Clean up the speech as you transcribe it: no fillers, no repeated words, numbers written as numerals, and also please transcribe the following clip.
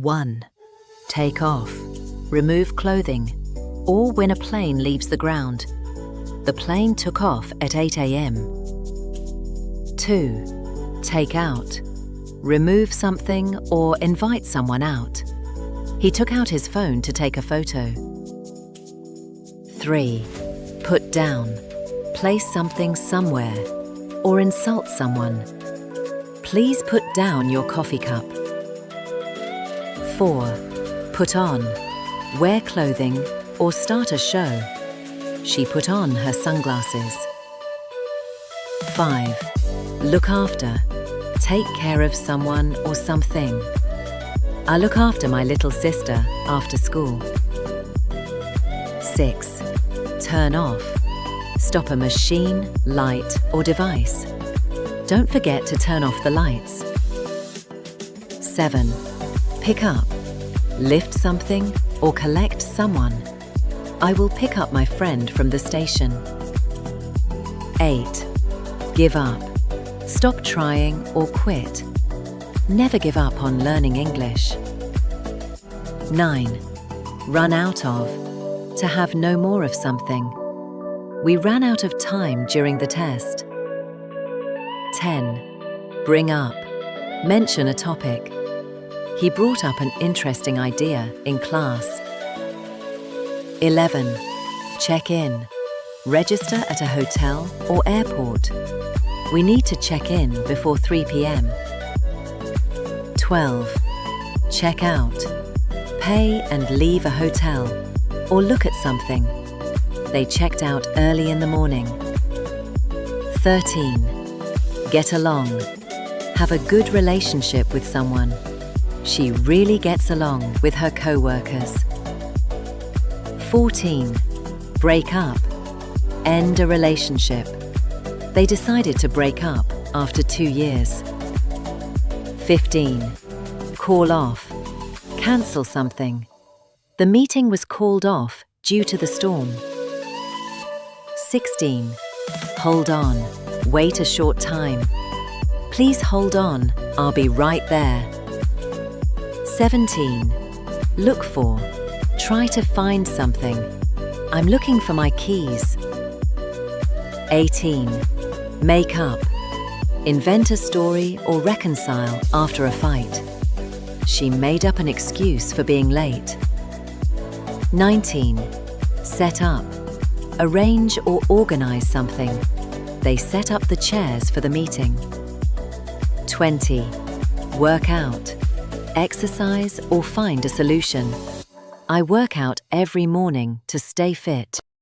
1. Take off, remove clothing, or when a plane leaves the ground. The plane took off at 8 a.m. 2. Take out, remove something or invite someone out. He took out his phone to take a photo. 3. Put down, place something somewhere, or insult someone. Please put down your coffee cup. 4. Put on, wear clothing or start a show. She put on her sunglasses. 5. Look after, take care of someone or something. I look after my little sister after school. 6. Turn off, stop a machine, light or device. Don't forget to turn off the lights. 7. Pick up, lift something or collect someone. I will pick up my friend from the station. 8. Give up, stop trying or quit. Never give up on learning English. 9. Run out of, to have no more of something. We ran out of time during the test. 10. Bring up, mention a topic. He brought up an interesting idea in class. 11. Check in, register at a hotel or airport. We need to check in before 3 p.m. 12. Check out, pay and leave a hotel or look at something. They checked out early in the morning. 13. Get along, have a good relationship with someone. She really gets along with her co-workers. 14. Break up, end a relationship. They decided to break up after 2 years. 15. Call off, cancel something. The meeting was called off due to the storm. 16. Hold on, wait a short time. Please hold on, I'll be right there. 17. Look for, try to find something. I'm looking for my keys. 18. Make up, invent a story or reconcile after a fight. She made up an excuse for being late. 19. Set up, arrange or organize something. They set up the chairs for the meeting. 20. Work out, exercise or find a solution. I work out every morning to stay fit.